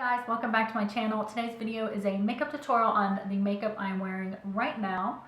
Guys, welcome back to my channel. Today's video is a makeup tutorial on the makeup I'm wearing right now,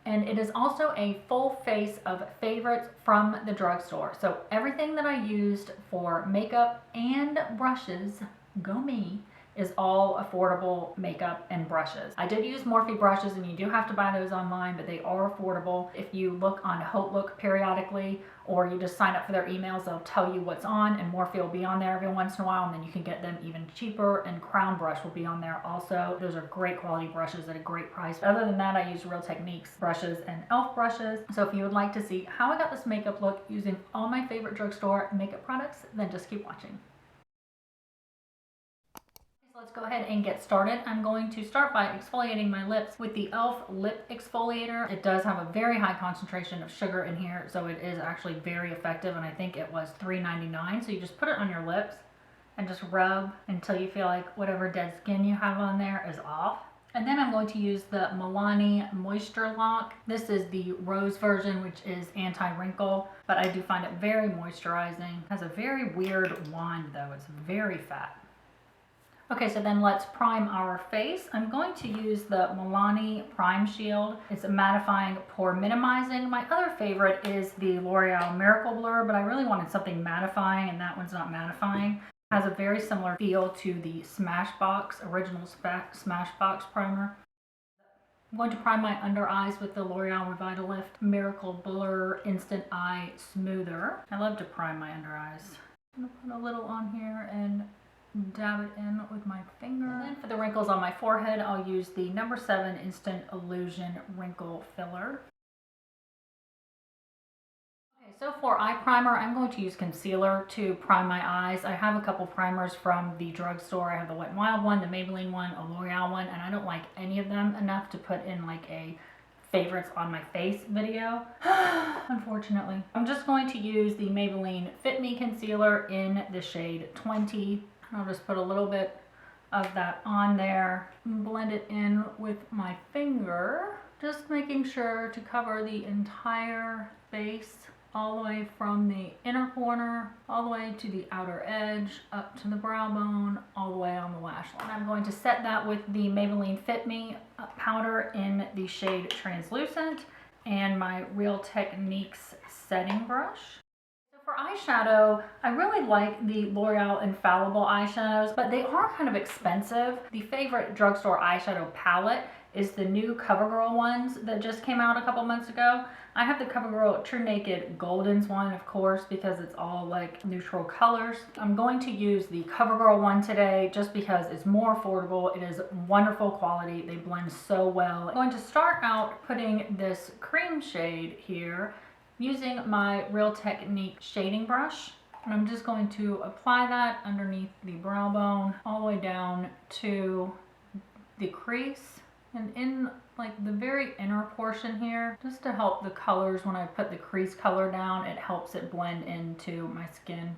and it is also a full face of favorites from the drugstore. So everything that I used for makeup and brushes, go me, is all affordable makeup and brushes. I did use Morphe brushes, and you do have to buy those online, but they are affordable. If you look on Look periodically, or you just sign up for their emails, they'll tell you what's on, and Morphe will be on there every once in a while, and then you can get them even cheaper, and Crown Brush will be on there also. Those are great quality brushes at a great price. Other than that, I use Real Techniques brushes and e.l.f. brushes. So if you would like to see how I got this makeup look using all my favorite drugstore makeup products, then just keep watching. Let's go ahead and get started. I'm going to start by exfoliating my lips with the e.l.f. Lip Exfoliator. It does have a very high concentration of sugar in here, so it is actually very effective, and I think it was $3.99. So you just put it on your lips and just rub until you feel like whatever dead skin you have on there is off. And then I'm going to use the Milani Moisture Lock. This is the rose version, which is anti-wrinkle, but I do find it very moisturizing. It has a very weird wand though, it's very fat. Okay, so then let's prime our face. I'm going to use the Milani Prime Shield. It's a mattifying, pore minimizing. My other favorite is the L'Oreal Miracle Blur, but I really wanted something mattifying, and that one's not mattifying. It has a very similar feel to the Smashbox, original Smashbox primer. I'm going to prime my under eyes with the L'Oreal Revitalift Miracle Blur Instant Eye Smoother. I love to prime my under eyes. I'm gonna put a little on here and dab it in with my finger. And then for the wrinkles on my forehead, I'll use the No. 7 Instant Illusion Wrinkle Filler. Okay, so for eye primer, I'm going to use concealer to prime my eyes. I have a couple primers from the drugstore. I have the Wet n Wild one, the Maybelline one, a L'Oreal one, and I don't like any of them enough to put in like a favorites on my face video, unfortunately. I'm just going to use the Maybelline Fit Me Concealer in the shade 20. I'll just put a little bit of that on there and blend it in with my finger, just making sure to cover the entire face, all the way from the inner corner, all the way to the outer edge, up to the brow bone, all the way on the lash line. I'm going to set that with the Maybelline Fit Me powder in the shade Translucent and my Real Techniques setting brush. For eyeshadow, I really like the L'Oreal Infallible eyeshadows, but they are kind of expensive. The favorite drugstore eyeshadow palette is the new CoverGirl ones that just came out a couple months ago. I have the CoverGirl True Naked Goldens one, of course, because it's all like neutral colors. I'm going to use the CoverGirl one today just because it's more affordable. It is wonderful quality. They blend so well. I'm going to start out putting this cream shade here using my Real Technique shading brush, and I'm just going to apply that underneath the brow bone all the way down to the crease and in like the very inner portion here, just to help the colors. When I put the crease color down, it helps it blend into my skin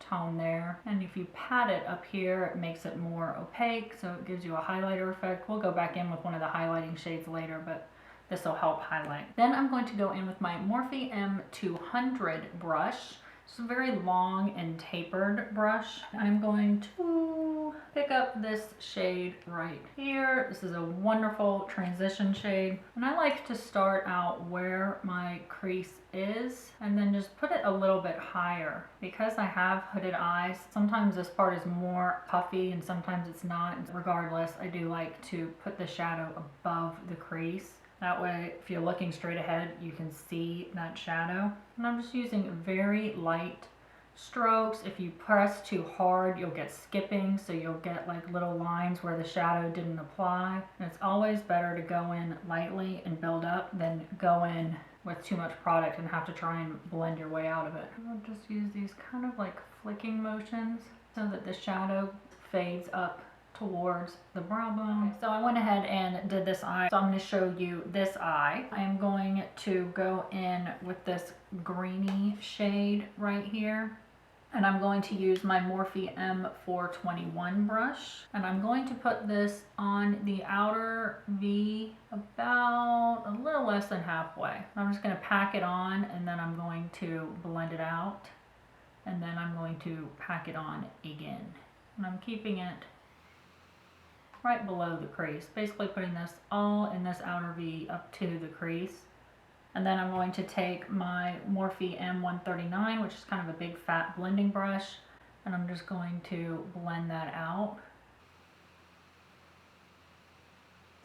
tone there. And if you pat it up here, it makes it more opaque, so it gives you a highlighter effect. We'll go back in with one of the highlighting shades later, but this will help highlight. Then I'm going to go in with my Morphe M200 brush. It's a very long and tapered brush. I'm going to pick up this shade right here. This is a wonderful transition shade. And I like to start out where my crease is and then just put it a little bit higher. Because I have hooded eyes, sometimes this part is more puffy and sometimes it's not. Regardless, I do like to put the shadow above the crease. That way, if you're looking straight ahead, you can see that shadow. And I'm just using very light strokes. If you press too hard, you'll get skipping, so you'll get like little lines where the shadow didn't apply. And it's always better to go in lightly and build up than go in with too much product and have to try and blend your way out of it. I'll just use these kind of like flicking motions so that the shadow fades up towards the brow bone. Okay, so I went ahead and did this eye. So I'm going to show you this eye. I am going to go in with this greeny shade right here. And I'm going to use my Morphe M421 brush. And I'm going to put this on the outer V about a little less than halfway. I'm just going to pack it on, and then I'm going to blend it out. And then I'm going to pack it on again. And I'm keeping it right below the crease. Basically putting this all in this outer V up to the crease. And then I'm going to take my Morphe M100, which is kind of a big fat blending brush, and I'm just going to blend that out.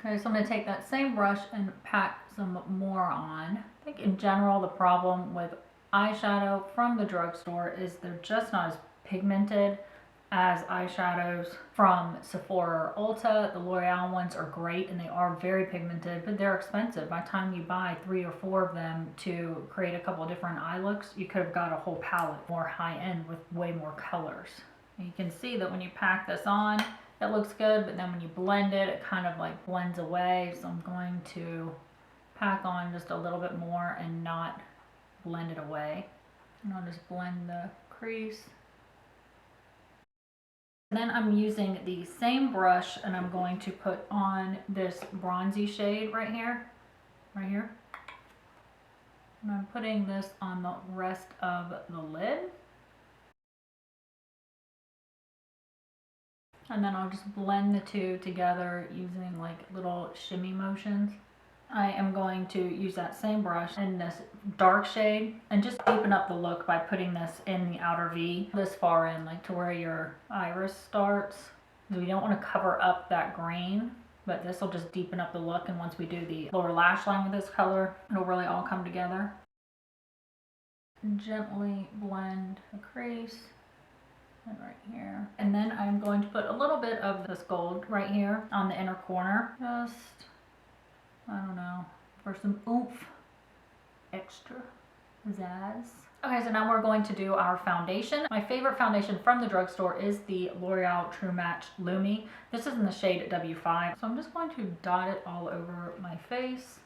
Okay, so I'm going to take that same brush and pack some more on. I think in general the problem with eyeshadow from the drugstore is they're just not as pigmented as eyeshadows from Sephora or Ulta. The L'Oreal ones are great and they are very pigmented, but they're expensive. By the time you buy 3 or 4 of them to create a couple of different eye looks, you could have got a whole palette more high end with way more colors. And you can see that when you pack this on, it looks good, but then when you blend it, it kind of like blends away. So I'm going to pack on just a little bit more and not blend it away. And I'll just blend the crease. And then I'm using the same brush and I'm going to put on this bronzy shade right here. And I'm putting this on the rest of the lid. And then I'll just blend the two together using like little shimmy motions. I am going to use that same brush in this dark shade and just deepen up the look by putting this in the outer V this far in, like to where your iris starts. We don't want to cover up that green, but this will just deepen up the look, and once we do the lower lash line with this color, it'll really all come together. Gently blend the crease. And right here. And then I'm going to put a little bit of this gold right here on the inner corner. Just, I don't know, for some oomph, extra pizzazz. Okay, so now we're going to do our foundation. My favorite foundation from the drugstore is the L'Oreal True Match Lumi. This is in the shade W5. So I'm just going to dot it all over my face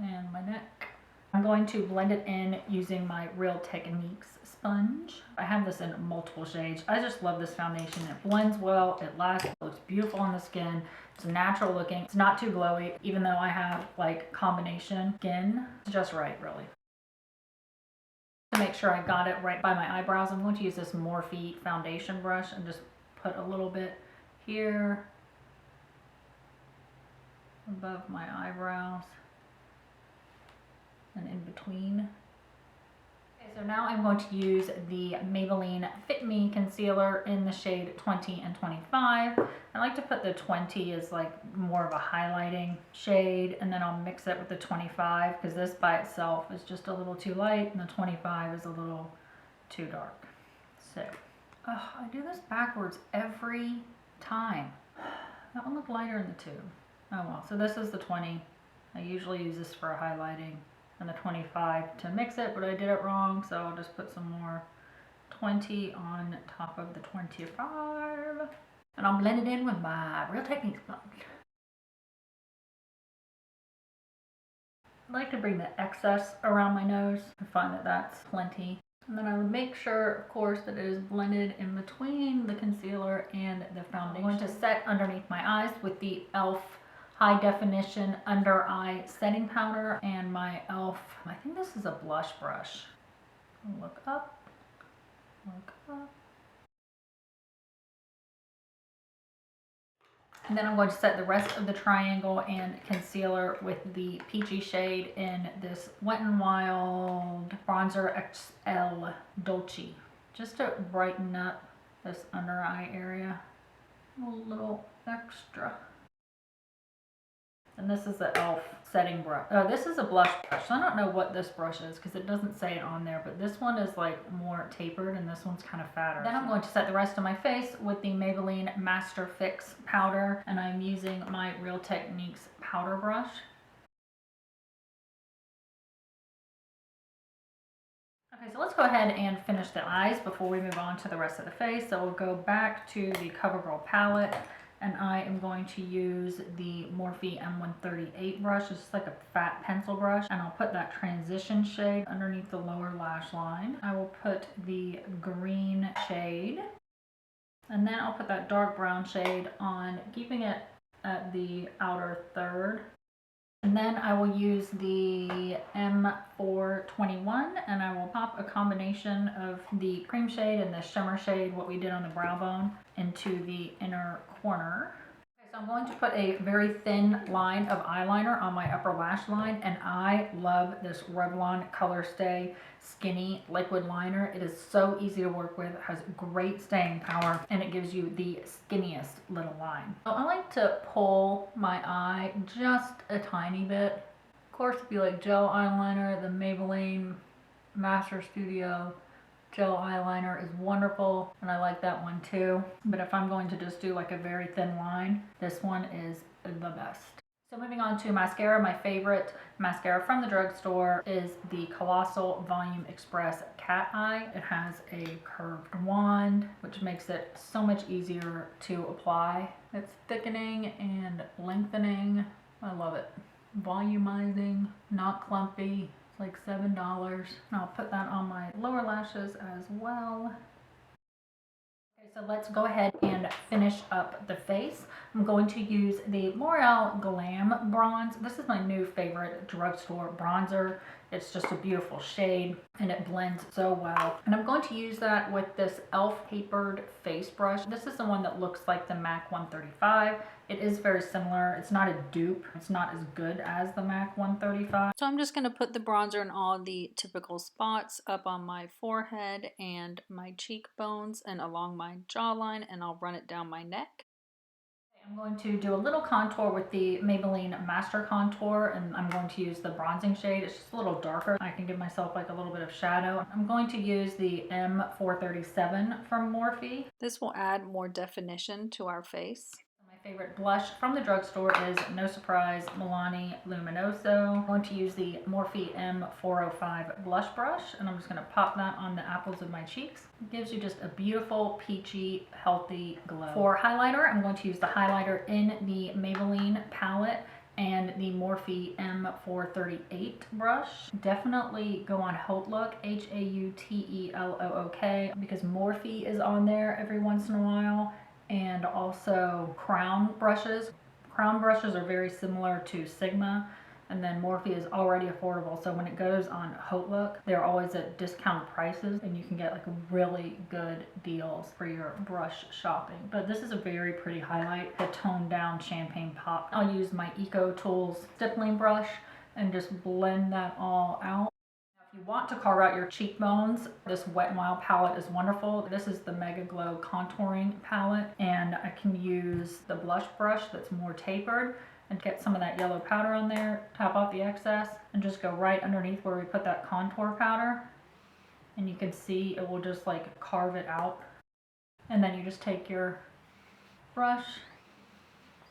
and my neck. I'm going to blend it in using my Real Techniques sponge. I have this in multiple shades. I just love this foundation. It blends well, it lasts, it looks beautiful on the skin. It's natural looking. It's not too glowy, even though I have like combination skin. It's just right, really. To make sure I got it right by my eyebrows, I'm going to use this Morphe foundation brush and just put a little bit here above my eyebrows and in between. Okay, so now I'm going to use the Maybelline Fit Me Concealer in the shade 20 and 25. I like to put the 20 as like more of a highlighting shade, and then I'll mix it with the 25 because this by itself is just a little too light and the 25 is a little too dark. So, I do this backwards every time. That one looked lighter in the tube. Oh well, so this is the 20. I usually use this for highlighting, and the 25 to mix it, but I did it wrong, so I'll just put some more 20 on top of the 25. And I'll blend it in with my Real Techniques sponge. I like to bring the excess around my nose. I find that that's plenty. And then I would make sure, of course, that it is blended in between the concealer and the foundation. I'm going to set underneath my eyes with the e.l.f. High Definition Under Eye Setting Powder and my e.l.f. I think this is a blush brush. Look up, look up. And then I'm going to set the rest of the triangle and concealer with the peachy shade in this Wet n Wild Bronzer XL Dulci, just to brighten up this under eye area a little extra. And this is the e.l.f. setting brush. Oh, this is a blush brush. I don't know what this brush is because it doesn't say it on there, but this one is like more tapered and this one's kind of fatter. Then I'm going to set the rest of my face with the Maybelline Master Fix powder, and I'm using my Real Techniques powder brush. Okay, so let's go ahead and finish the eyes before we move on to the rest of the face. So we'll go back to the CoverGirl palette. And I am going to use the Morphe M100 brush. It's just like a fat pencil brush. And I'll put that transition shade underneath the lower lash line. I will put the green shade. And then I'll put that dark brown shade on, keeping it at the outer third. And then I will use the M421 and I will pop a combination of the cream shade and the shimmer shade, what we did on the brow bone, into the inner corner. Okay, So I'm going to put a very thin line of eyeliner on my upper lash line, and I love this Revlon Color Stay Skinny Liquid Liner. It is so easy to work with, it has great staying power, and it gives you the skinniest little line. So I like to pull my eye just a tiny bit. Of course, if you like gel eyeliner, the Maybelline Master Studio gel eyeliner is wonderful, and I like that one too. But if I'm going to just do like a very thin line, this one is the best. So moving on to mascara, my favorite mascara from the drugstore is the Colossal Volume Express Cat Eye. It has a curved wand, which makes it so much easier to apply. It's thickening and lengthening. I love it. Volumizing, not clumpy. Like $7. And I'll put that on my lower lashes as well. Okay, so let's go ahead and finish up the face. I'm going to use the L'Oreal Glam bronze. This is my new favorite drugstore bronzer. It's just a beautiful shade and it blends so well. And I'm going to use that with this e.l.f. Tapered face brush. This is the one that looks like the MAC 135. It is very similar. It's not a dupe. It's not as good as the MAC 135. So I'm just going to put the bronzer in all the typical spots up on my forehead and my cheekbones and along my jawline, and I'll run it down my neck. I'm going to do a little contour with the Maybelline Master Contour, and I'm going to use the bronzing shade. It's just a little darker. I can give myself like a little bit of shadow. I'm going to use the M437 from Morphe. This will add more definition to our face. My favorite blush from the drugstore is, no surprise, Milani Luminoso. I'm going to use the Morphe M405 blush brush, and I'm just going to pop that on the apples of my cheeks. It gives you just a beautiful, peachy, healthy glow. For highlighter, I'm going to use the highlighter in the Maybelline palette and the Morphe M438 brush. Definitely go on Haute Look, Hautelook, because Morphe is on there every once in a while. And also crown brushes. Crown brushes are very similar to Sigma, and then Morphe is already affordable, so when it goes on Haute Look, they're always at discount prices and you can get like really good deals for your brush shopping. But this is a very pretty highlight, a toned down champagne pop. I'll use my Eco Tools stippling brush and just blend that all out. If you want to carve out your cheekbones, this Wet n Wild palette is wonderful. This is the Mega Glow contouring palette, and I can use the blush brush that's more tapered and get some of that yellow powder on there, tap off the excess, and just go right underneath where we put that contour powder. And you can see it will just like carve it out. And then you just take your brush,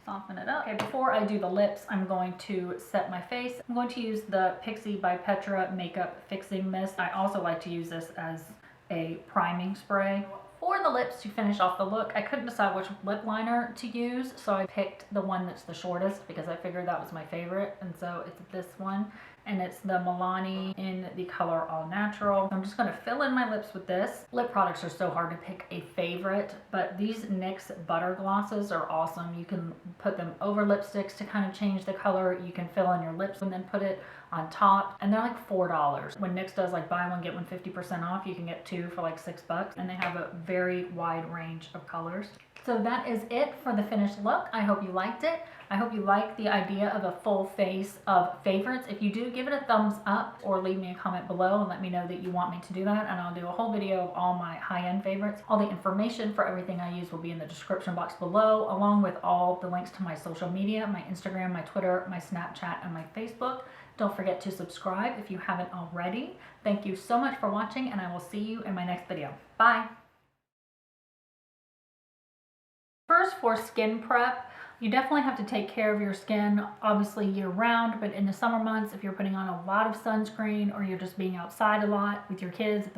soften it up. Okay, before I do the lips, I'm going to set my face. I'm going to use the Pixi by Petra Makeup Fixing Mist. I also like to use this as a priming spray. For the lips, to finish off the look, I couldn't decide which lip liner to use, so I picked the one that's the shortest because I figured that was my favorite, and so it's this one. And it's the Milani in the color All Natural. I'm just gonna fill in my lips with this. Lip products are so hard to pick a favorite, but these NYX Butter Glosses are awesome. You can put them over lipsticks to kind of change the color. You can fill in your lips and then put it on top, and they're like $4. When NYX does like buy one, get one 50% off, you can get two for like $6, and they have a very wide range of colors. So that is it for the finished look. I hope you liked it. I hope you like the idea of a full face of favorites. If you do, give it a thumbs up or leave me a comment below and let me know that you want me to do that, and I'll do a whole video of all my high-end favorites. All the information for everything I use will be in the description box below, along with all the links to my social media, my Instagram, my Twitter, my Snapchat, and my Facebook. Don't forget to subscribe if you haven't already. Thank you so much for watching, and I will see you in my next video. Bye! First, for skin prep, you definitely have to take care of your skin, obviously year round, but in the summer months, if you're putting on a lot of sunscreen or you're just being outside a lot with your kids,